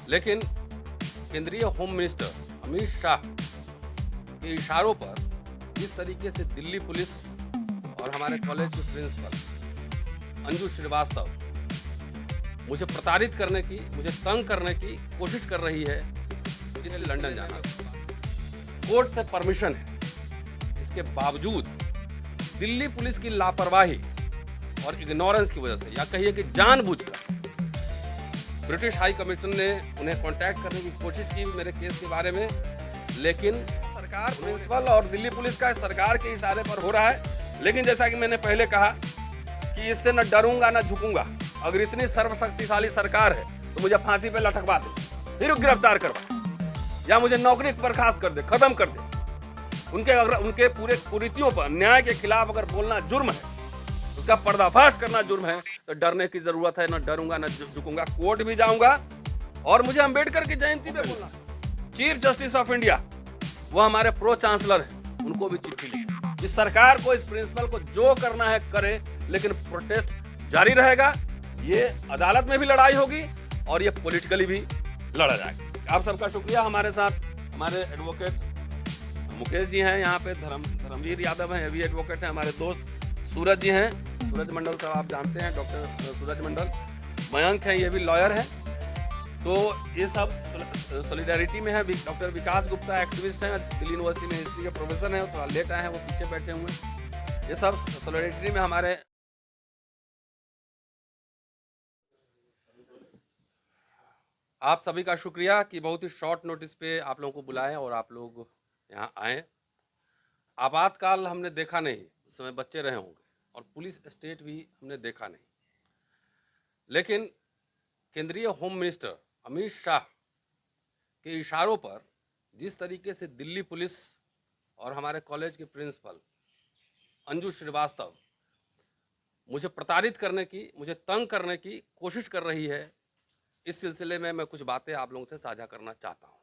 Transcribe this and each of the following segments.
लेकिन केंद्रीय home minister Amit Shah के इशारों पर जिस तरीके से दिल्ली पुलिस और हमारे कॉलेज के प्रिंसिपल अंजू श्रीवास्तव मुझे प्रताड़ित करने की, मुझे तंग करने की कोशिश कर रही है, इसलिए लंदन जाना कोर्ट से परमिशन है। इसके बावजूद दिल्ली पुलिस की लापरवाही और इग्नोरेंस की वजह से, या कहिए कि जानबूझकर, ब्रिटिश हाई कमीशन ने उन्हें कांटेक्ट करने की कोशिश की मेरे केस के बारे में, लेकिन सरकार, प्रिंसिपल और दिल्ली पुलिस का सरकार के इशारे पर हो रहा है। लेकिन जैसा कि मैंने पहले कहा कि इससे न डरूंगा न झुकूंगा। अगर इतनी सर्वशक्तिशाली सरकार है तो मुझे फांसी पे लटकवा दे, फिर गिरफ्तार करवा, या मुझे नौकरी बर्खास्त कर दे, खत्म कर दे। उनके पूरे कुरीतियों पर, न्याय के खिलाफ अगर बोलना जुर्म है, उसका पर्दाफाश करना जुर्म है, तो डरने की जरूरत है। न डरूंगा न झुकूंगा, कोर्ट भी जाऊंगा। और मुझे अंबेडकर की जयंती पे बोलना, चीफ जस्टिस ऑफ इंडिया, वो हमारे प्रो चांसलर हैं, उनको भी चिट्ठी लिखी। इस सरकार को, इस प्रिंसिपल को जो करना है करे, लेकिन प्रोटेस्ट जारी रहेगा। ये अदालत में भी लड़ाई होगी और ये पॉलिटिकली भी लड़ा जाएगा। आप सबका शुक्रिया। हमारे साथ हमारे एडवोकेट मुकेश जी हैं, यहाँ पे धर्मवीर यादव हैं, ये भी एडवोकेट हैं। हमारे दोस्त सूरज जी हैं, सूरज मंडल साहब आप जानते हैं, डॉक्टर सूरज मंडल। मयंक हैं, ये भी लॉयर हैं। तो ये सब सॉलिडारिटी में है। डॉक्टर विकास गुप्ता एक्टिविस्ट हैं, दिल्ली यूनिवर्सिटी में हिस्ट्री के प्रोफेसर हैं, थोड़ा लेट आए हैं, वो पीछे बैठे हुए हैं। ये सब सॉलिडारिटी में हमारे। आप सभी का शुक्रिया कि बहुत ही शॉर्ट नोटिस पे आप लोगों को बुलाएं और आप लोग यहाँ आए। आपातकाल हमने देखा नहीं, उस समय बच्चे रहे होंगे, और पुलिस स्टेट भी हमने देखा नहीं। लेकिन केंद्रीय होम मिनिस्टर अमित शाह के इशारों पर जिस तरीके से दिल्ली पुलिस और हमारे कॉलेज के प्रिंसिपल अंजू श्रीवास्तव मुझे प्रताड़ित करने की, मुझे तंग करने की कोशिश कर रही है, इस सिलसिले में मैं कुछ बातें आप लोगों से साझा करना चाहता हूं।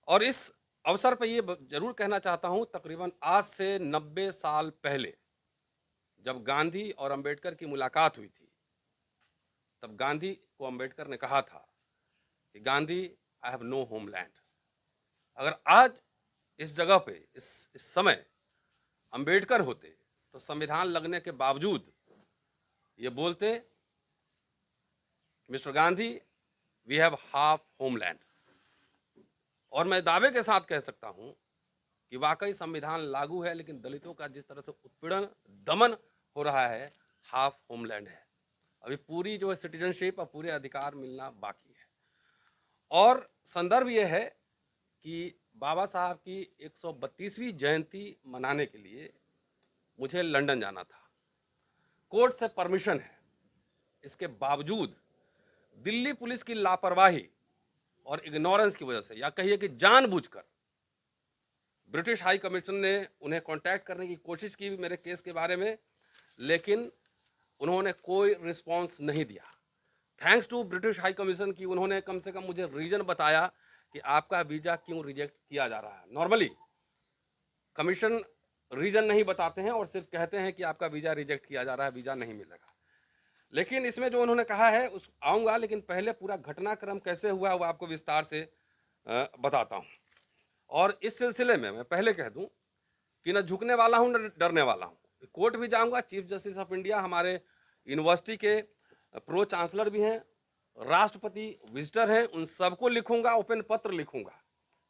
और इस अवसर पर यह जरूर कहना चाहता हूं, तकरीबन आज से 90 साल पहले जब गांधी और अंबेडकर की मुलाकात हुई थी, तब गांधी को अंबेडकर ने कहा था कि Gandhi, I have no homeland. अगर आज इस जगह पे, इस समय अंबेडकर होते तो संविधान लगने के बावजूद ये बोलते, mister Gandhi, we have half homeland. और मैं दावे के साथ कह सकता हूं कि वाकई संविधान लागू है, लेकिन दलितों का जिस तरह से उत्पीड़न, दमन हो रहा है, हाफ होमलैंड है। अभी पूरी जो है सिटीजनशिप और पूरे अधिकार मिलना बाकी है। और संदर्भ ये है कि बाबा साहब की 132वीं जयंती मनाने के लिए मुझे लंदन जाना था। कोर्ट से परमिशन है, इसके बावजूद दिल्ली पुलिस की लापरवाही और इग्नोरेंस की वजह से, या कहिए कि जानबूझकर, ब्रिटिश हाई कमीशन ने उन्हें कांटेक्ट करने की कोशिश की मेरे केस के बारे में, लेकिन उन्होंने कोई रिस्पांस नहीं दिया। Thanks to British high commission की उन्होंने कम से कम मुझे रीजन बताया कि आपका वीज़ा क्यों रिजेक्ट किया जा रहा है। नॉर्मली कमीशन रीजन नहीं बताते हैं और सिर्फ कहते हैं कि आपका वीज़ा रिजेक्ट किया जा रहा है, वीज़ा नहीं मिलेगा। लेकिन इसमें जो उन्होंने कहा है उस आऊँगा, लेकिन पहले पूरा घटनाक्रम कैसे हुआ वो आपको विस्तार से बताता हूँ। और इस सिलसिले में मैं पहले कह दूँ कि न झुकने वाला हूँ न डरने वाला हूँ। कोर्ट भी जाऊँगा, चीफ जस्टिस ऑफ इंडिया हमारे यूनिवर्सिटी के प्रो चांसलर भी हैं, राष्ट्रपति विजिटर हैं, उन सबको लिखूंगा, ओपन पत्र लिखूंगा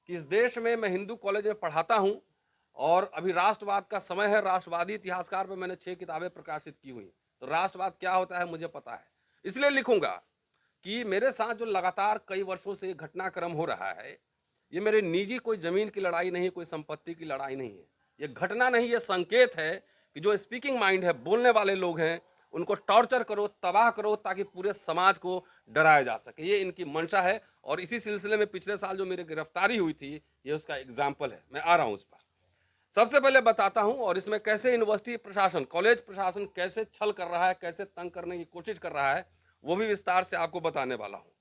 कि इस देश में मैं हिंदू कॉलेज में पढ़ाता हूं और अभी राष्ट्रवाद का समय है। राष्ट्रवादी इतिहासकार पे मैंने 6 किताबें प्रकाशित की हुई, तो राष्ट्रवाद क्या होता है मुझे पता है। इसलिए लिखूंगा कि मेरे साथ जो लगातार कई वर्षों से घटनाक्रम हो रहा है, ये मेरे निजी कोई जमीन की लड़ाई नहीं है, कोई संपत्ति की लड़ाई नहीं है, ये घटना नहीं, ये संकेत है कि जो स्पीकिंग माइंड है, बोलने वाले लोग हैं, उनको टॉर्चर करो, तबाह करो, ताकि पूरे समाज को डराया जा सके। ये इनकी मंशा है। और इसी सिलसिले में पिछले साल जो मेरी गिरफ्तारी हुई थी, ये उसका एग्जाम्पल है। मैं आ रहा हूँ उस पर। सबसे पहले बताता हूँ और इसमें कैसे यूनिवर्सिटी प्रशासन, कॉलेज प्रशासन कैसे छल कर रहा है, कैसे तंग करने की कोशिश कर रहा है, वो भी विस्तार से आपको बताने वाला हूँ।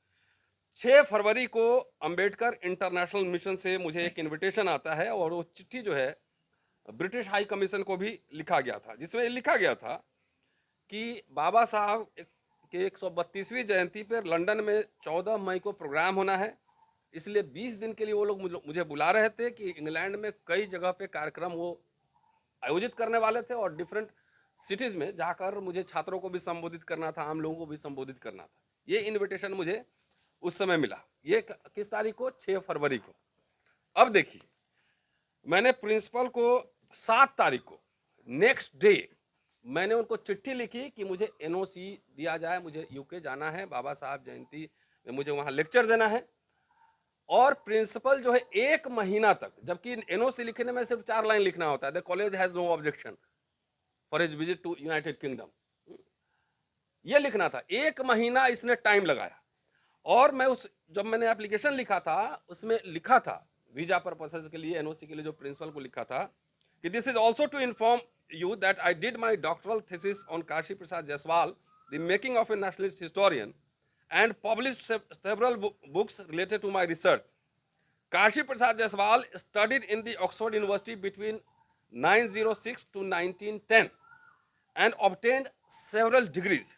6 फरवरी को अंबेडकर इंटरनेशनल मिशन से मुझे एक इन्विटेशन आता है और वो चिट्ठी जो है ब्रिटिश हाई कमीशन को भी लिखा गया था, जिसमें लिखा गया था कि बाबा साहब कि 132वीं जयंती पर लंदन में 14 मई को प्रोग्राम होना है, इसलिए 20 दिन के लिए वो लोग मुझे बुला रहे थे कि इंग्लैंड में कई जगह पे कार्यक्रम वो आयोजित करने वाले थे और डिफरेंट सिटीज़ में जाकर मुझे छात्रों को भी संबोधित करना था, आम लोगों को भी संबोधित करना था। ये इनविटेशन मुझे उस समय मिला। ये किस तारीख को? 6 फरवरी को। अब देखिए, मैंने प्रिंसिपल को 7 तारीख को नेक्स्ट डे मैंने उनको चिट्ठी लिखी कि मुझे एनओसी दिया जाए, मुझे यूके जाना है, बाबा साहब जयंती में मुझे वहाँ लेक्चर देना है। और प्रिंसिपल जो है 1 महीना तक, जबकि एनओसी लिखने में सिर्फ 4 लाइन लिखना होता है, the college has no objection for his visit to United Kingdom, ये लिखना था। 1 महीना इसने टाइम लगाया। और मैं जब मैंने एप्लीकेशन लिखा था उसमें लिखा था वीजा पर्पसेस के लिए, एनओसी के लिए, जो प्रिंसिपल को लिखा था कि this is also to inform you that I did my doctoral thesis on Kashi Prasad Jaiswal, the making of a nationalist historian, and published several books related to my research. Kashi Prasad Jaiswal studied in the Oxford University between 1906 to 1910 and obtained several degrees.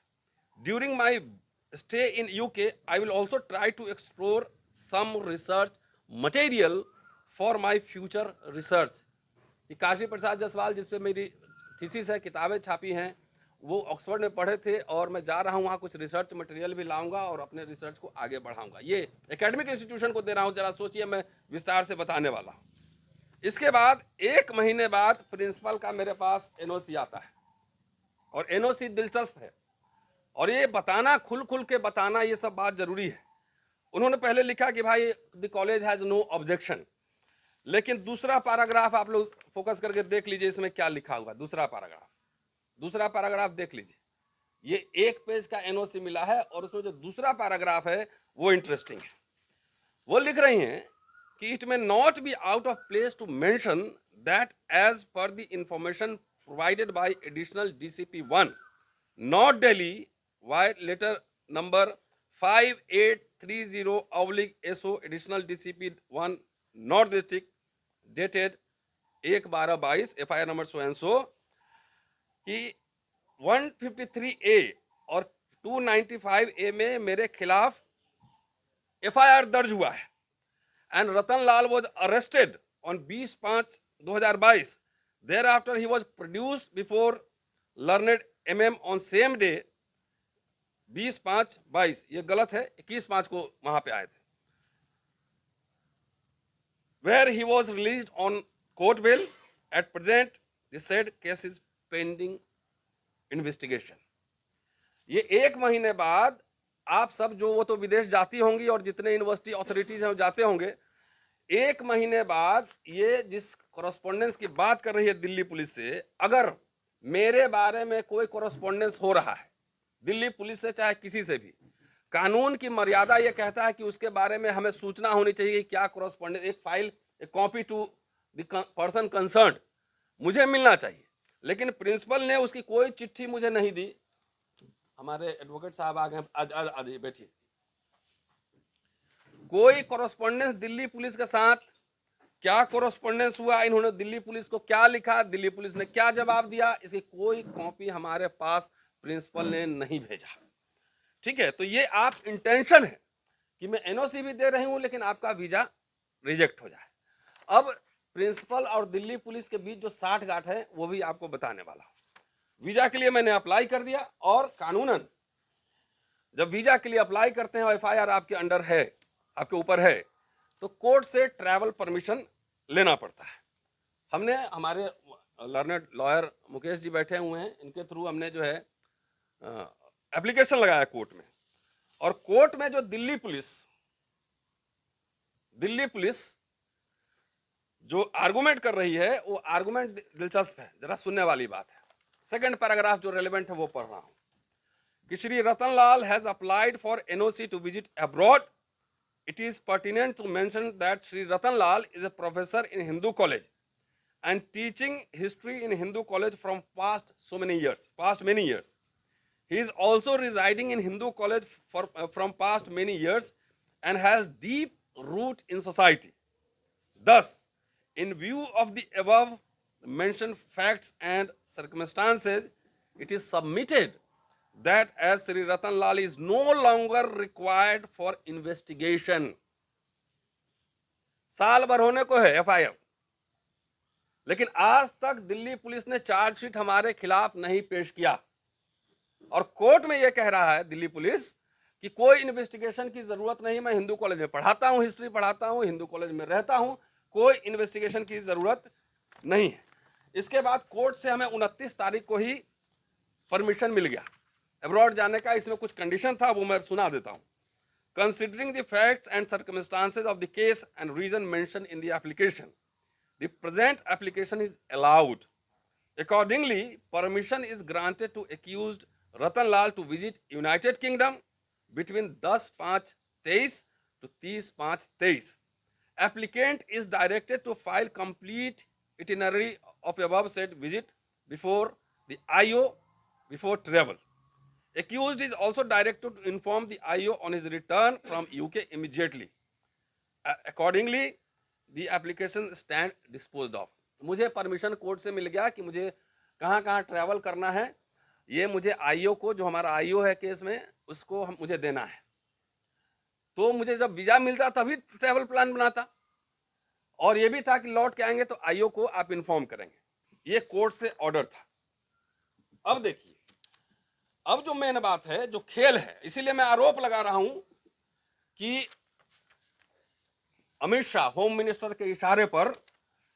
During my stay in UK, I will also try to explore some research material for my future research. कि काशी प्रसाद जायसवाल जिस पे मेरी thesis है, किताबें छापी हैं, वो Oxford में पढ़े थे और मैं जा रहा हूँ वहाँ कुछ रिसर्च मटेरियल भी लाऊंगा और अपने रिसर्च को आगे बढ़ाऊंगा। ये एकेडमिक इंस्टीट्यूशन को दे रहा हूँ, जरा सोचिए, मैं विस्तार से बताने वाला हूँ। इसके बाद 1 महीने बाद प्रिंसिपल का मेरे पास एनओसी आता है और एनओसी दिलचस्प है और ये बताना, खुल के बताना, ये सब बात जरूरी है। उन्होंने पहले लिखा कि भाई the college has no objection, लेकिन दूसरा पैराग्राफ आप लोग फोकस करके देख लीजिए, इसमें क्या लिखा हुआ। दूसरा पैराग्राफ देख लीजिए। ये 1 पेज का एनओसी मिला है और उसमें जो दूसरा पैराग्राफ है वो इंटरेस्टिंग है। वो लिख रही हैं कि it may not be out of place to mention that as per the information provided by additional DCP 1 north Delhi vide letter number 5830/SO additional DCP 1 north district dated 1/12/22 FIR number so and so कि 153A और 295A में मेरे खिलाफ FIR दर्ज हुआ है and Ratan Lal was arrested on 20/5/2022। Thereafter he was produced before learned MM on same day 20/5/22। ये गलत है, 21/5 को वहां पे आए थे। Where he was released on court bail. At present, the said case is pending investigation. ये 1 महीने बाद आप सब जो, वो तो विदेश जाती होंगी और जितने यूनिवर्सिटी अथॉरिटीज हैं जाते होंगे, 1 महीने बाद ये जिस कॉरेस्पॉन्डेंस की बात कर रही है दिल्ली पुलिस से, अगर मेरे बारे में कोई कॉरेस्पॉन्डेंस हो रहा है दिल्ली पुलिस से, चाहे किसी से भी, कानून की मर्यादा ये कहता है कि उसके बारे में हमें सूचना होनी चाहिए। क्या कॉरेस्पॉन्डेंस, एक फाइल, एक copy to the person concerned मुझे मिलना चाहिए। लेकिन प्रिंसिपल ने उसकी कोई चिट्ठी मुझे नहीं दी। हमारे एडवोकेट साहब आ गए, बैठिए। कोई कॉरेस्पॉन्डेंस दिल्ली पुलिस के साथ, क्या कॉरेस्पॉन्डेंस हुआ, इन्होंने दिल्ली पुलिस को क्या लिखा, दिल्ली पुलिस ने क्या जवाब दिया, इसकी कोई कॉपी हमारे पास प्रिंसिपल ने नहीं भेजा। ठीक है, तो ये आप इंटेंशन है कि मैं एनओसी भी दे रही हूं लेकिन आपका वीजा रिजेक्ट हो जाए। अब प्रिंसिपल और दिल्ली पुलिस के बीच जो साठ गांठ है वो भी आपको बताने वाला हूं। वीजा के लिए मैंने अप्लाई कर दिया और कानूनन जब वीजा के लिए अप्लाई करते हैं और FIR आपके अंडर है, आपके ऊपर है, तो कोर्ट से ट्रैवल परमिशन लेना पड़ता है। हमने, हमारे लर्नेड लॉयर मुकेश जी बैठे हुए हैं, इनके थ्रू हमने जो है एप्लीकेशन लगाया कोर्ट में। और कोर्ट में जो दिल्ली पुलिस जो आर्गुमेंट कर रही है, वो आर्गुमेंट दिलचस्प है, जरा सुनने वाली बात है। सेकंड पैराग्राफ जो रेलेवेंट है वो पढ़ रहा हूं कि Shri Ratan Lal has applied for NOC to visit abroad. It is pertinent to mention that Sri Ratan Lal is a professor in Hindu college and teaching history in Hindu college from past many years. He is also residing in Hindu college from past many years and has deep root in society. Thus, in view of the above mentioned facts and circumstances, it is submitted that as Sri Ratan Lal is no longer required for investigation. साल भर होने को है FIR, लेकिन आज तक Delhi police ने chargesheet हमारे खिलाफ नहीं पेश किया और कोर्ट में यह कह रहा है दिल्ली पुलिस कि कोई इन्वेस्टिगेशन की जरूरत नहीं। मैं हिंदू कॉलेज में पढ़ाता हूं, हिस्ट्री पढ़ाता हूं, हिंदू कॉलेज में रहता हूं, कोई इन्वेस्टिगेशन की जरूरत नहीं है। इसके बाद कोर्ट से हमें 29 तारीख को ही परमिशन मिल गया अब्रॉड जाने का। इसमें कुछ कंडीशन था, वो मैं सुना देता हूं। Considering the facts and circumstances of the case and reason mention in the application, the present application is allowed. Accordingly, permission is granted to accused Ratan Lal to visit United Kingdom between 10/5/23 to 30/5/23. Applicant is directed to file complete itinerary of above said visit before the IO before travel. Accused is also directed to inform the IO on his return from UK immediately. Accordingly, the application stand disposed of. मुझे permission court से मिल गया कि मुझे कहाँ कहाँ travel करना है। ये मुझे आईओ को, जो हमारा आईओ है केस में, उसको मुझे देना है। तो मुझे जब वीजा मिलता तभी ट्रैवल प्लान बनाता, और ये भी था कि लौट के आएंगे तो आईओ को आप इन्फॉर्म करेंगे। ये कोर्ट से ऑर्डर था। अब देखिए, अब जो मेन बात है, जो खेल है, इसीलिए मैं आरोप लगा रहा हूं कि अमित शाह होम मिनिस्टर के इशारे पर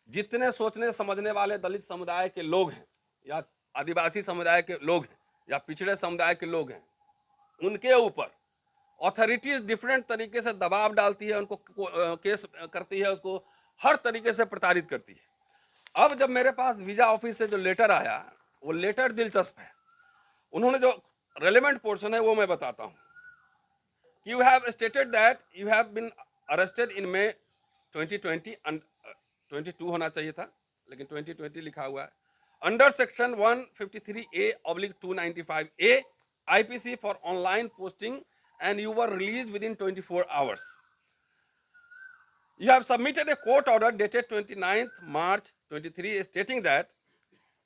जितने सोचने समझने वाले दलित समुदाय के लोग हैं, या आदिवासी समुदाय के लोग हैं, या पिछड़े समुदाय के लोग हैं, उनके ऊपर अथॉरिटीज डिफरेंट तरीके से दबाव डालती है, उनको केस करती है, उसको हर तरीके से प्रताड़ित करती है। अब जब मेरे पास वीजा ऑफिस से जो लेटर आया, वो लेटर दिलचस्प है। उन्होंने जो रेलेवेंट पोर्शन है वो मैं बताता हूं। You have stated that you have been arrested in May 2020, 22 होना चाहिए था, लेकिन 2020 लिखा हुआ है, under section 153A/295A IPC for online posting and you were release with in 24 hours. You have submitted a court order dated 29th March 23 stating that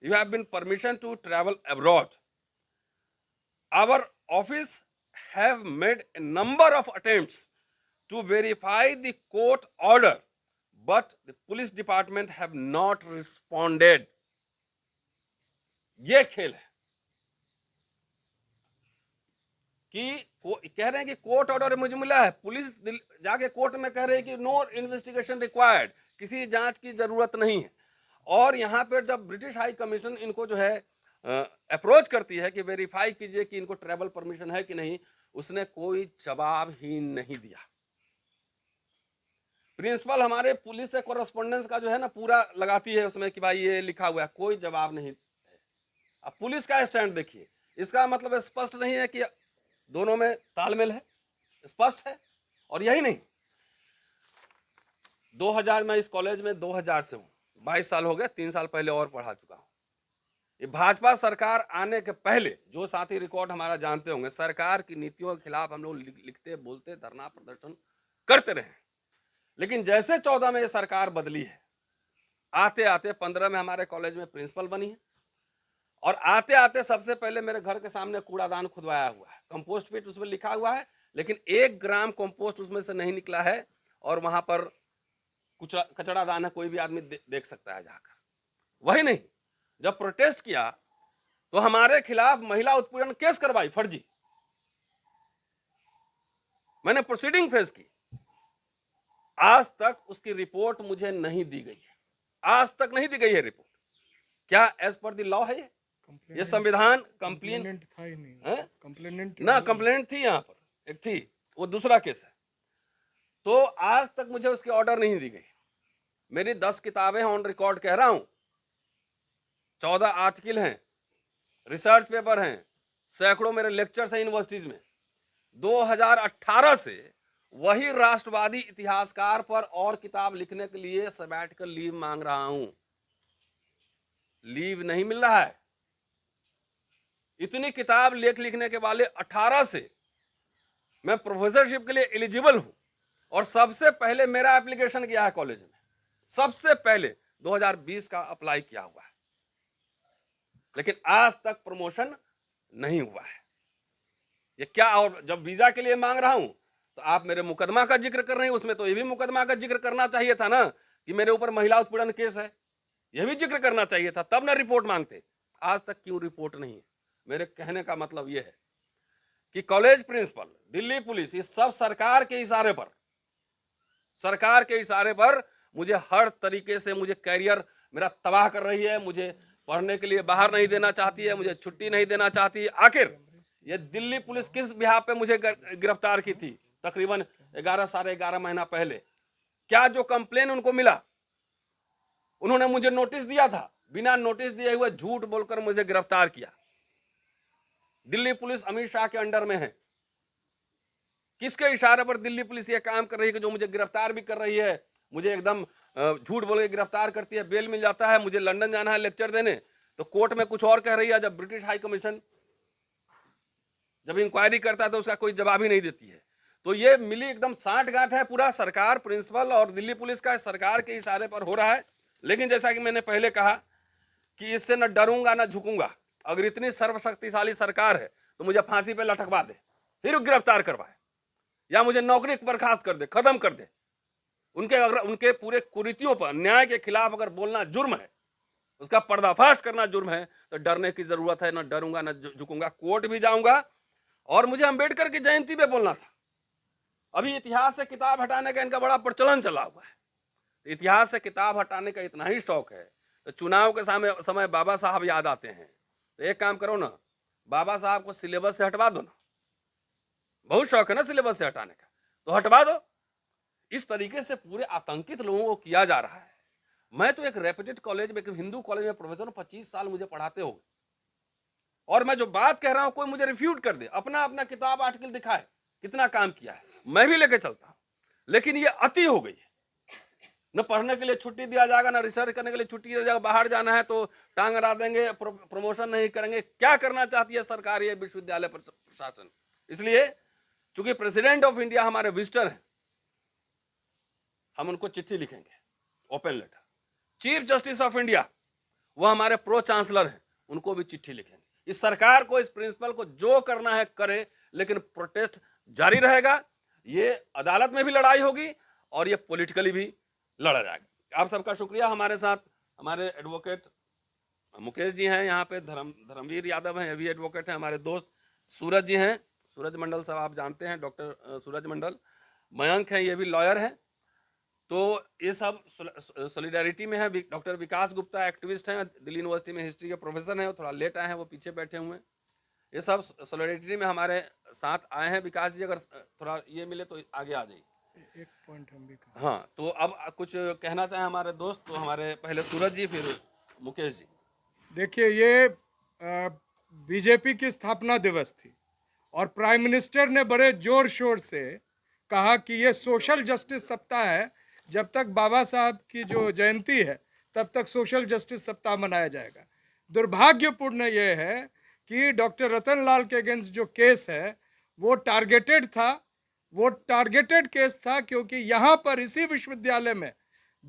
you have been permission to travel abroad. Our office have made a number of attempts to verify the court order, but the police department have not responded. ये खेल है कि कह रहे हैं कि court order मुझे मिला है, पुलिस जाके कोर्ट में कह रहे हैं कि नो इन्वेस्टिगेशन रिक्वायर्ड, किसी जांच की जरूरत नहीं है। और यहां पर जब ब्रिटिश हाई कमीशन इनको जो है अप्रोच करती है कि वेरीफाई कीजिए कि इनको ट्रैवल परमिशन है कि नहीं, उसने कोई जवाब ही नहीं दिया। प्रिंसिपल हमारे पुलिस से कोरेस्पोंडेंस का जो है ना पूरा लगाती है उसमें कि भाई ये लिखा हुआ है, कोई जवाब नहीं। अब पुलिस का स्टैंड देखिए, इसका मतलब स्पष्ट नहीं है कि दोनों में तालमेल है, स्पष्ट है। और यही नहीं, 2000 में इस कॉलेज में 2000 से हूं, 22 साल हो गए, 3 साल पहले और पढ़ा चुका हूं। ये भाजपा सरकार आने के पहले, जो साथी रिकॉर्ड हमारा जानते होंगे, सरकार की नीतियों के खिलाफ हम लोग लिखते, बोलते, धरना प्रदर्शन करते रहे। लेकिन जैसे 14 में ये सरकार बदली है, आते आते 15 में हमारे कॉलेज में प्रिंसिपल बनी है, और आते आते सबसे पहले मेरे घर के सामने कूड़ादान खुदवाया हुआ है, कंपोस्ट पिट उसमें लिखा हुआ है, लेकिन 1 ग्राम कंपोस्ट उसमें से नहीं निकला है, और वहां पर कचरा दान है, कोई भी आदमी देख सकता है जाकर। वही नहीं, जब प्रोटेस्ट किया तो हमारे खिलाफ महिला उत्पीड़न केस करवाई, फर्जी। मैंने प्रोसीडिंग फेस की, आज तक उसकी रिपोर्ट मुझे नहीं दी गई है, आज तक नहीं दी गई है रिपोर्ट। क्या एज पर द लॉ है ये संविधान? कंप्लेनेंट था ही नहीं, कंप्लेनेंट ना, कंप्लेनेंट थी यहां पर, एक थी, वो दूसरा केस है। तो आज तक मुझे उसकी ऑर्डर नहीं दी गई। मेरी 10 किताबें ऑन रिकॉर्ड कह रहा हूं, 14 आर्टिकल हैं, रिसर्च पेपर हैं, सैकड़ों मेरे लेक्चर्स हैं यूनिवर्सिटीज में। 2018 से वही राष्ट्रवादी इतिहासकार पर और किताब लिखने के लिए सबैटिकल लीव मांग रहा हूं, लीव नहीं मिल रहा है। इतनी किताब लिखने के वाले 18 से मैं प्रोफेसरशिप के लिए एलिजिबल हूं, और सबसे पहले मेरा एप्लीकेशन किया है कॉलेज में, सबसे पहले 2020 का अप्लाई किया हुआ है, लेकिन आज तक प्रमोशन नहीं हुआ है। ये क्या? और जब वीजा के लिए मांग रहा हूं तो आप मेरे मुकदमा का जिक्र कर रहे हैं, उसमें तो ये भी मुकदमा का जिक्र करना चाहिए था ना कि मेरे ऊपर महिला उत्पीड़न केस है, यह भी जिक्र करना चाहिए था, तब ना रिपोर्ट मांगते। आज तक क्यों रिपोर्ट नहीं है? मेरे कहने का मतलब यह है कि कॉलेज प्रिंसिपल, दिल्ली पुलिस, ये सब सरकार के इशारे पर मुझे हर तरीके से, मुझे कैरियर मेरा तबाह कर रही है, मुझे पढ़ने के लिए बाहर नहीं देना चाहती है, मुझे छुट्टी नहीं देना चाहती है। आखिर ये दिल्ली पुलिस किस बिहाफ पे मुझे गिरफ्तार की थी? तकरीबन 11 साढ़े 11 महीना पहले। क्या जो कंप्लेन उनको मिला, उन्होंने मुझे नोटिस दिया था, बिना नोटिस दिए हुए झूठ बोलकर मुझे गिरफ्तार किया। दिल्ली पुलिस अमित शाह के अंडर में है। किसके इशारे पर दिल्ली पुलिस ये काम कर रही है कि जो मुझे गिरफ्तार भी कर रही है, मुझे एकदम झूठ बोल के गिरफ्तार करती है, बेल मिल जाता है, मुझे लंदन जाना है लेक्चर देने तो कोर्ट में कुछ और कह रही है, जब ब्रिटिश हाई कमीशन जब इंक्वायरी करता है तो उसका कोई जवाब ही नहीं देती है। तो ये मिली एकदम साठ गांठ है, पूरा सरकार, प्रिंसिपल और दिल्ली पुलिस का सरकार के इशारे पर हो रहा है। लेकिन जैसा कि मैंने पहले कहा कि इससे न डरूंगा न झुकूंगा। अगर इतनी सर्वशक्तिशाली सरकार है तो मुझे फांसी पे लटकवा दे, फिर गिरफ्तार करवाए, या मुझे नौकरी बर्खास्त कर दे, खत्म कर दे। उनके पूरे कुरीतियों पर, न्याय के खिलाफ अगर बोलना जुर्म है, उसका पर्दाफाश करना जुर्म है, तो डरने की जरूरत है। न डरूंगा न झुकूंगा, कोर्ट भी जाऊंगा। और मुझे अंबेडकर की जयंती पे बोलना था। अभी इतिहास से किताब हटाने का इनका बड़ा प्रचलन चला हुआ है। इतिहास से किताब हटाने का इतना ही शौक है तो चुनाव के समय बाबा साहब याद आते हैं। तो एक काम करो ना, बाबा साहब को सिलेबस से हटवा दो ना। बहुत शौक है ना सिलेबस से हटाने का, तो हटवा दो। इस तरीके से पूरे आतंकित लोगों को किया जा रहा है। मैं तो एक रेप्यूटेड कॉलेज में, एक हिंदू कॉलेज में प्रोफेसर हूं, 25 साल मुझे पढ़ाते हो, और मैं जो बात कह रहा हूं कोई मुझे रिफ्यूट कर दे, अपना अपना किताब आर्टिकल दिखाए कितना काम किया है, मैं भी लेके चलता हूं। लेकिन ये अति हो गई है। न पढ़ने के लिए छुट्टी दिया जाएगा, न रिसर्च करने के लिए छुट्टी दिया जाएगा, बाहर जाना है तो टांग अड़ा देंगे, प्रमोशन नहीं करेंगे। क्या करना चाहती है सरकार, ये विश्वविद्यालय प्रशासन? इसलिए चूंकि प्रेसिडेंट ऑफ इंडिया हमारे विजिटर हैं, हम उनको चिट्ठी लिखेंगे, open letter. Chief justice of India वो हमारे प्रो चांसलर हैं, उनको भी चिट्ठी लिखेंगे। इस सरकार को, इस प्रिंसिपल को जो करना है करे, लेकिन प्रोटेस्ट जारी रहेगा। ये अदालत में भी लड़ाई होगी और ये पॉलिटिकली भी लड़ा जाएगा। आप सबका शुक्रिया। हमारे साथ हमारे एडवोकेट मुकेश जी हैं, यहाँ पे धर्मवीर यादव हैं, ये भी एडवोकेट हैं। हमारे दोस्त सूरज जी हैं, सूरज मंडल साहब आप जानते हैं, डॉक्टर सूरज मंडल। मयंक हैं, ये भी लॉयर हैं। तो ये सब सॉलिडारिटी में है। डॉक्टर विकास गुप्ता एक्टिविस्ट हैं, दिल्ली यूनिवर्सिटी में हिस्ट्री के प्रोफेसर हैं, वो थोड़ा लेट आए हैं, वो पीछे बैठे हुए हैं। ये सब सॉलिडारिटी में हमारे साथ आए हैं। विकास जी अगर थोड़ा ये मिले तो आगे आ जाइए। एक पॉइंट हम भी हाँ, तो अब कुछ कहना चाहें हमारे दोस्त, तो हमारे पहले सूरज जी फिर मुकेश जी। देखिए, ये बीजेपी की स्थापना दिवस थी और प्राइम मिनिस्टर ने बड़े जोर शोर से कहा कि ये सोशल जस्टिस सप्ताह है। जब तक बाबा साहब की जो जयंती है तब तक सोशल जस्टिस सप्ताह मनाया जाएगा। दुर्भाग्यपूर्ण ये है कि डॉक्टर रतन लाल के अगेंस्ट जो केस है वो टारगेटेड था, वो टारगेटेड केस था, क्योंकि यहाँ पर इसी विश्वविद्यालय में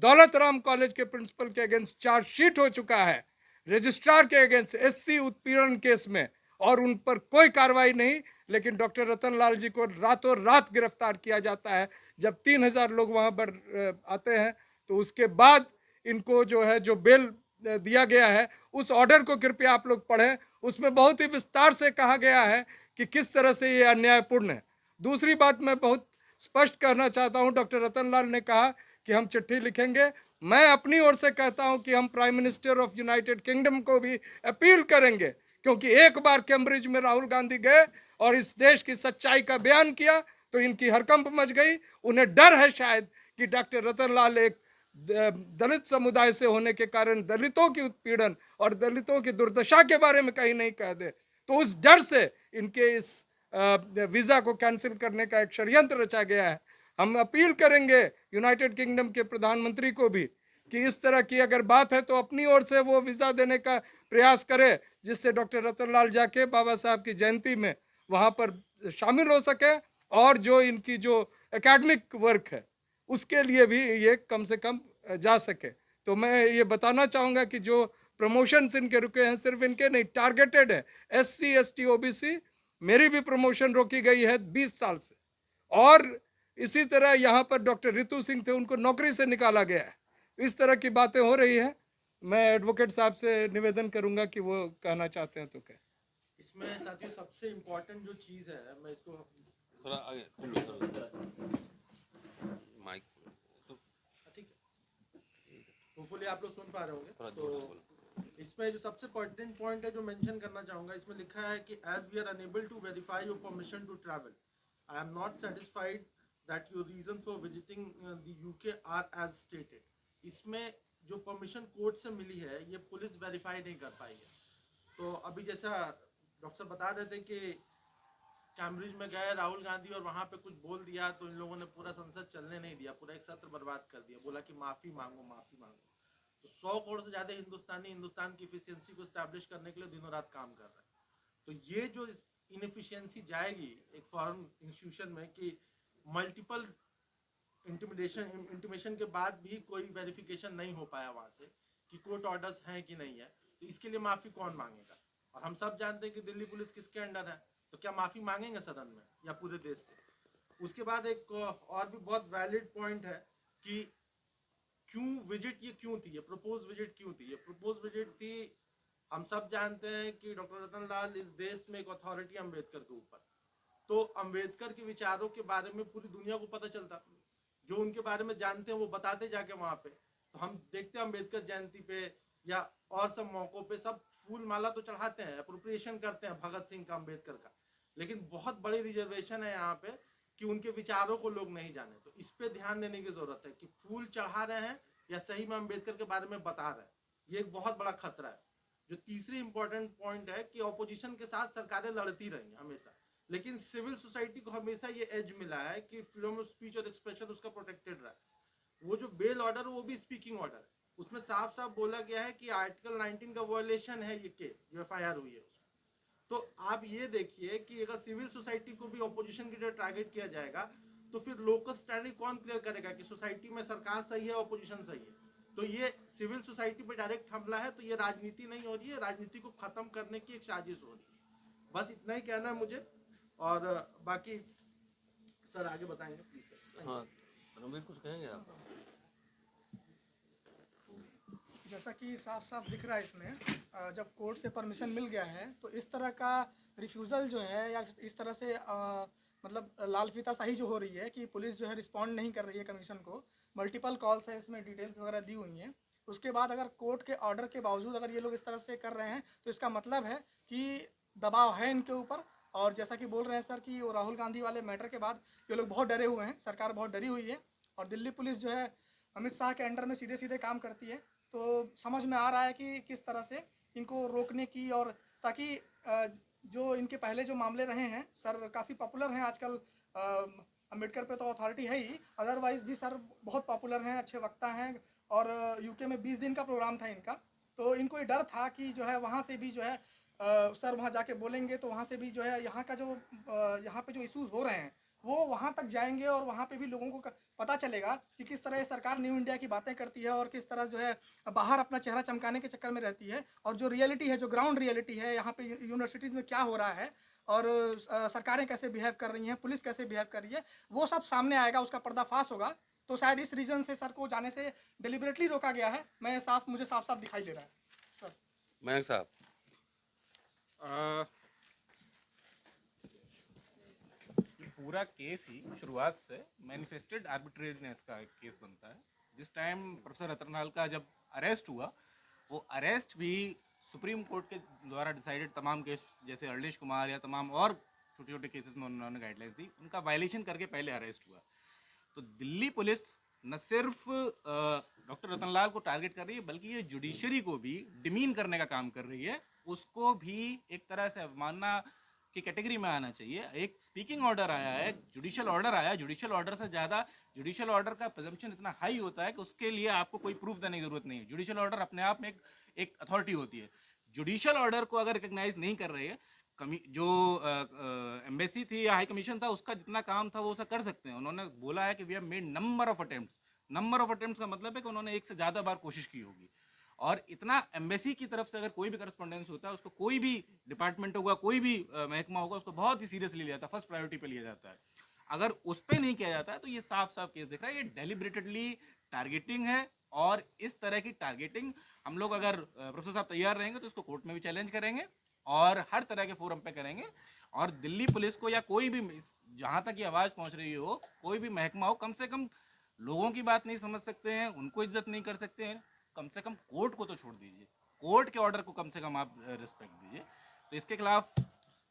दौलत राम कॉलेज के प्रिंसिपल के अगेंस्ट चार्जशीट हो चुका है, रजिस्ट्रार के अगेंस्ट एससी उत्पीड़न केस में, और उन पर कोई कार्रवाई नहीं। लेकिन डॉक्टर रतन लाल जी को रातों रात गिरफ्तार किया जाता है। जब 3000 लोग वहाँ पर आते हैं तो उसके बाद इनको जो है जो बेल दिया गया है, उस ऑर्डर को कृपया आप लोग पढ़ें। उसमें बहुत ही विस्तार से कहा गया है कि किस तरह से ये अन्यायपूर्ण है। दूसरी बात मैं बहुत स्पष्ट कहना चाहता हूँ, डॉक्टर रतन लाल ने कहा कि हम चिट्ठी लिखेंगे। मैं अपनी ओर से कहता हूं कि हम prime minister of United kingdom को भी अपील करेंगे, क्योंकि एक बार कैम्ब्रिज में राहुल गांधी गए और इस देश की सच्चाई का बयान किया तो इनकी हड़कंप मच गई। उन्हें डर है शायद कि डॉक्टर रतन लाल एक दलित समुदाय से होने के कारण दलितों की उत्पीड़न और दलितों की दुर्दशा के बारे में कहीं नहीं कह दे, तो उस डर से इनके इस वीज़ा को कैंसिल करने का एक षड्यंत्र रचा गया है। हम अपील करेंगे यूनाइटेड किंगडम के प्रधानमंत्री को भी कि इस तरह की अगर बात है तो अपनी ओर से वो वीज़ा देने का प्रयास करे, जिससे डॉक्टर रतन लाल जाके बाबा साहब की जयंती में वहाँ पर शामिल हो सके, और जो इनकी जो एकेडमिक वर्क है उसके लिए भी ये कम से कम जा सके। तो मैं ये बताना चाहूँगा कि जो प्रमोशंस इनके रुके हैं सिर्फ इनके नहीं, टारगेटेड है SC ST OBC मेरी भी प्रमोशन रोकी गई है 20 साल से। और इसी तरह यहाँ पर डॉक्टर रितु सिंह थे, उनको नौकरी से निकाला गया है। इस तरह की बातें हो रही है। मैं एडवोकेट साहब से निवेदन करूंगा कि वो कहना चाहते हैं तो कहें। इसमें साथियों सबसे इम्पोर्टेंट जो चीज़ है, मैं इसको थोड़ा आगे तुम भी करो माइक तो ठीक है, होपफुली आप लोग सुन पा रहे होंगे। थोड़ा तो जोर से बोलो। इसमें जो सबसे इम्पोर्टेंट पॉइंट है जो मेंशन करना चाहूँगा, इसमें लिखा है कि as we are unable to verify your permission to travel, I am not satisfied that your reason for visiting the UK are as stated. इसमें जो परमिशन कोर्ट से मिली है ये पुलिस वेरीफाई नहीं कर पाई है। तो अभी जैसा डॉक्टर साहब बता रहे थे कि कैम्ब्रिज में गए राहुल गांधी और वहां पे कुछ बोल दिया तो इन लोगों ने पूरा संसद चलने नहीं दिया, पूरा एक सत्र बर्बाद कर दिया, बोला कि माफी मांगो माफी मांगो। तो 100 करोड़ से ज्यादा हिंदुस्तानी हिंदुस्तान की इफिशियंसी को स्टैब्लिश करने के लिए दिनों रात काम कर रहे हैं। तो ये जो इनएफिशिएंसी जाएगी एक फॉरेन इंस्टीट्यूशन में कि मल्टीपल इंटीमेशन के बाद भी कोई वेरिफिकेशन नहीं हो पाया वहां से कि कोर्ट ऑर्डर्स हैं कि नहीं है, तो इसके लिए माफी कौन मांगेगा? और हम सब जानते हैं कि दिल्ली पुलिस किसके अंडर है, तो क्या माफी मांगेंगे सदन में या पूरे देश से? उसके बाद एक और भी बहुत वैलिड पॉइंट है कि क्यों विजिट ये क्यों थी, ये प्रपोज विजिट क्यों थी? ये प्रपोज विजिट थी, हम सब जानते हैं कि डॉक्टर रतन लाल इस देश में एक अथॉरिटी अम्बेडकर के ऊपर, तो अम्बेडकर के विचारों के बारे में पूरी दुनिया को पता चलता, जो उनके बारे में जानते हैं वो बताते जाके वहां पे। तो हम देखते हैं अम्बेडकर जयंती पे या और सब मौकों पे सब फूल माला तो चढ़ाते हैं, अप्रोप्रिएशन करते हैं भगत सिंह का, अम्बेडकर का, लेकिन बहुत बड़ी रिजर्वेशन है यहाँ पे कि उनके विचारों को लोग नहीं जाने। तो इस पे ध्यान देने की जरूरत है कि फूल चढ़ा रहे हैं या सही में अम्बेडकर के बारे में बता रहे हैं, ये एक बहुत बड़ा खतरा है। जो तीसरी इंपॉर्टेंट पॉइंट है कि ऑपोजिशन के साथ सरकारें लड़ती रही हमेशा, लेकिन सिविल सोसाइटी को हमेशा ये एज मिला है कि फ्रीडम ऑफ स्पीच और एक्सप्रेशन उसका प्रोटेक्टेड रहा है। वो जो बेल ऑर्डर है वो भी स्पीकिंग ऑर्डर है, उसमें साफ साफ बोला गया है कि आर्टिकल 19 का वायलेशन है ये केस जो एफआईआर हुई है उसमें। तो आप ये देखिए कि अगर सिविल सोसाइटी को भी ऑपोजिशन की तरह टारगेट किया जाएगा तो फिर लोकल स्टैंडिंग कौन क्लियर करेगा कि सोसाइटी में सरकार सही है ऑपोजिशन सही है? तो ये सिविल सोसाइटी पे डायरेक्ट हमला है, तो ये राजनीति नहीं हो रही है, राजनीति को खत्म करने की एक साजिश हो रही है। बस इतना ही कहना है मुझे, और बाकी सर आगे बताएंगे प्लीज सर। हाँ रणवीर कुछ कहेंगे आप? जैसा कि साफ साफ दिख रहा है इसमें, जब कोर्ट से परमिशन मिल गया है तो इस तरह का रिफ्यूज़ल जो है या इस तरह से मतलब लाल फीताशाही जो हो रही है कि पुलिस जो है रिस्पॉन्ड नहीं कर रही है कमीशन को, मल्टीपल कॉल्स है इसमें, डिटेल्स वगैरह दी हुई हैं। उसके बाद अगर कोर्ट के ऑर्डर के बावजूद अगर ये लोग इस तरह से कर रहे हैं तो इसका मतलब है कि दबाव है इनके ऊपर। और जैसा कि बोल रहे हैं सर कि वो राहुल गांधी वाले मैटर के बाद ये लोग बहुत डरे हुए हैं, सरकार बहुत डरी हुई है। और दिल्ली पुलिस जो है अमित शाह के अंडर में सीधे सीधे काम करती है, तो समझ में आ रहा है कि किस तरह से इनको रोकने की, और ताकि जो इनके पहले जो मामले रहे हैं सर काफ़ी पॉपुलर हैं आजकल। अम्बेडकर पे तो अथॉरिटी है ही, अदरवाइज भी सर बहुत पॉपुलर हैं, अच्छे वक्ता हैं। और यूके में 20 दिन का प्रोग्राम था इनका, तो इनको ये डर था कि जो है वहाँ से भी जो है सर वहाँ जाके बोलेंगे तो वहाँ से भी जो है यहाँ का जो यहाँ पे जो इशूज़ हो रहे हैं वो वहाँ तक जाएंगे और वहाँ पे भी लोगों को पता चलेगा कि किस तरह सरकार न्यू इंडिया की बातें करती है और किस तरह जो है बाहर अपना चेहरा चमकाने के चक्कर में रहती है, और जो रियलिटी है, जो ग्राउंड रियलिटी है यहाँ पे यूनिवर्सिटीज़ में क्या हो रहा है और सरकारें कैसे बिहेव कर रही हैं, पुलिस कैसे बिहेव कर रही है, वो सब सामने आएगा, उसका पर्दाफाश होगा। तो शायद इस रीज़न से सर को जाने से डिलिबरेटली रोका गया है। मुझे साफ साफ दिखाई दे रहा है सर। मयंक साहब। पूरा केस ही शुरुआत से मैनिफेस्टेड आर्बिट्रेरीनेस का एक केस बनता है। जिस टाइम प्रोफेसर रतनलाल का जब अरेस्ट हुआ, वो अरेस्ट भी सुप्रीम कोर्ट के द्वारा डिसाइडेड तमाम केस, जैसे अर्लेश कुमार या तमाम और छोटे छोटे केसेस में उन्होंने गाइडलाइंस दी, उनका वायलेशन करके पहले अरेस्ट हुआ। तो दिल्ली पुलिस न सिर्फ डॉक्टर रतनलाल को टारगेट कर रही है, बल्कि ये जुडिशरी को भी डिमीन करने का काम कर रही है, उसको भी एक तरह से अवमानना की कैटेगरी में आना चाहिए। एक स्पीकिंग ऑर्डर आया है, जुडिशियल ऑर्डर आया है, जुडिशियल ऑर्डर से ज़्यादा जुडिशियल ऑर्डर का प्रेजम्पशन इतना हाई होता है कि उसके लिए आपको कोई प्रूफ देने की जरूरत नहीं है। जुडिशियल ऑर्डर अपने आप में एक अथॉरिटी होती है। जुडिशियल ऑर्डर को अगर रिकग्नाइज नहीं कर रही है, जो एम्बेसी थी या हाई कमीशन था, उसका जितना काम था वो उसे कर सकते हैं। उन्होंने बोला है कि we have made number of attempts. Number of attempts का मतलब है कि उन्होंने एक से ज़्यादा बार कोशिश की होगी, और इतना एम्बेसी की तरफ से अगर कोई भी करस्पॉन्डेंस होता है उसको कोई भी डिपार्टमेंट होगा, कोई भी महकमा होगा, उसको बहुत ही सीरियसली लिया जाता है, फर्स्ट प्रायोरिटी पे लिया जाता है। अगर उस पर नहीं किया जाता है तो ये साफ साफ केस दिख रहा है, ये डेलिब्रेटेडली टारगेटिंग है। और इस तरह की टारगेटिंग हम लोग, अगर प्रोफेसर साहब तैयार रहेंगे तो इसको कोर्ट में भी चैलेंज करेंगे और हर तरह के फोरम पे करेंगे। और दिल्ली पुलिस को या कोई भी, जहां तक ये आवाज पहुंच रही हो, कोई भी महकमा हो, कम से कम लोगों की बात नहीं समझ सकते हैं, उनको इज्जत नहीं कर सकते हैं, कम से कम कोर्ट को तो छोड़ दीजिए, कोर्ट के ऑर्डर को कम से कम आप रिस्पेक्ट दीजिए। तो इसके खिलाफ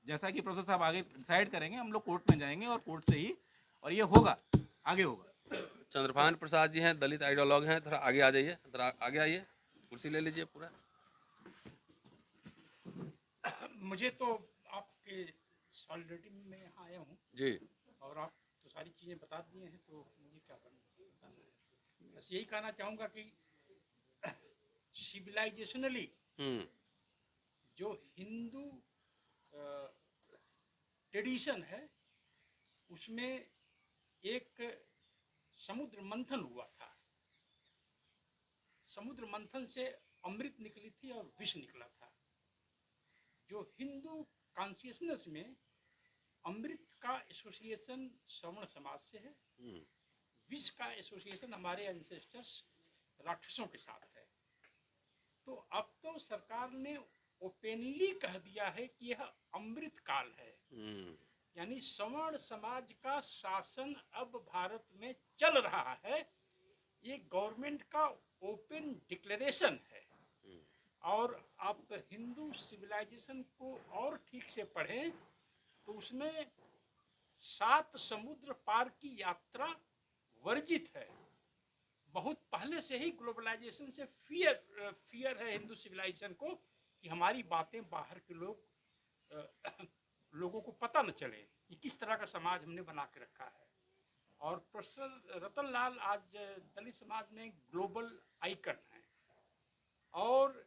जैसा कि प्रोफेसर साहब आगे डिसाइड करेंगे, हम लोग कोर्ट में जाएंगे और कोर्ट से ही, और ये होगा, आगे होगा। चंद्रभान प्रसाद जी हैं, दलित आइडियोलॉग हैं, थोड़ा आगे आ जाइए, थोड़ा आगे आइए, कुर्सी ले लीजिए पूरा। मुझे तो आपके सॉलिडिटी में यहाँ आया हूँ जी और आप तो सारी चीज़ें बता दिए हैं, तो मुझे क्या बताना है। बस यही कहना चाहूँगा कि सिविलाइजेशनली जो हिंदू ट्रेडिशन है उसमें एक समुद्र मंथन हुआ था। समुद्र मंथन से अमृत निकली थी और विष निकला था। जो हिंदू कॉन्शियसनेस में अमृत का एसोसिएशन श्रवण समाज से है, विष का एसोसिएशन हमारे एंसेस्टर्स राक्षसों के साथ है। तो अब तो सरकार ने ओपनली कह दिया है कि यह अमृत काल है, यानी सवर्ण समाज का शासन अब भारत में चल रहा है। ये गवर्नमेंट का ओपन डिक्लेरेशन है। और आप हिंदू सिविलाइजेशन को और ठीक से पढ़ें तो उसमें 7 समुद्र पार की यात्रा वर्जित है। बहुत पहले से ही ग्लोबलाइजेशन से फियर है हिंदू सिविलाइजेशन को कि हमारी बातें बाहर के लोगों को पता न चले कि किस तरह का समाज हमने बना के रखा है। और प्रोफेसर रतन लाल आज दलित समाज में ग्लोबल आइकन है। और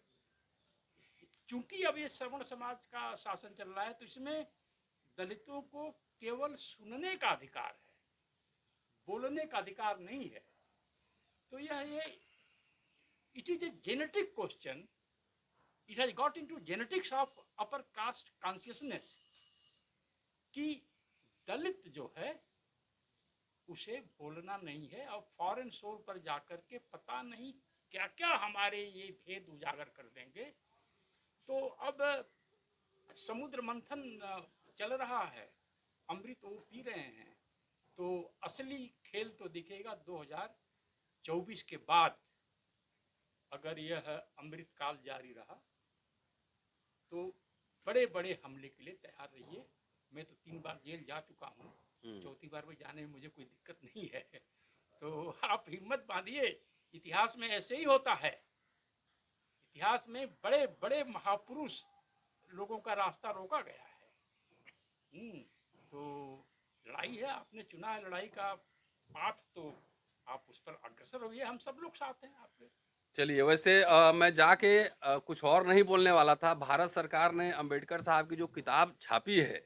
चूंकि अब ये श्रवण समाज का शासन चल रहा है तो इसमें दलितों को केवल सुनने का अधिकार है, बोलने का अधिकार नहीं है। तो ये it is a genetic question, it has got into genetics of upper caste consciousness कि दलित जो है उसे बोलना नहीं है। और फॉरेन सोल पर जाकर के पता नहीं क्या क्या हमारे ये भेद उजागर कर देंगे। तो अब समुद्र मंथन चल रहा है, अमृत वो पी रहे हैं, तो असली खेल तो दिखेगा 2024 के बाद। अगर यह अमृत काल जारी रहा तो बड़े बड़े हमले के लिए तैयार रहिए। मैं तो 3 बार जेल जा चुका हूँ, 4थी बार में जाने में मुझे कोई दिक्कत नहीं है। तो आप हिम्मत बांधिए, इतिहास में ऐसे ही होता है। इतिहास में बड़े बड़े महापुरुष लोगों का रास्ता रोका गया है। तो लड़ाई है, आपने चुना है लड़ाई का पाथ, तो आप उस पर अग्रसर होइए। हम सब लोग साथ हैं आपके। चलिए, वैसे मैं जाके कुछ और नहीं बोलने वाला था। भारत सरकार ने अंबेडकर साहब की जो किताब छापी है,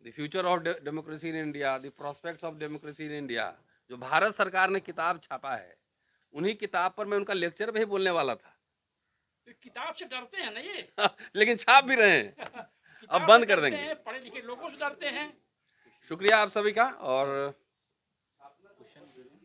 the future of democracy in India, the prospects of democracy in India, जो भारत सरकार ने किताब छापा है, उन्हीं किताब पर मैं उनका लेक्चर भी बोलने वाला था। तो किताब से डरते हैं ना ये लेकिन छाप भी रहे हैं, अब बंद कर देंगे। पढ़े लिखे लोगों से डरते हैं। शुक्रिया आप सभी का। और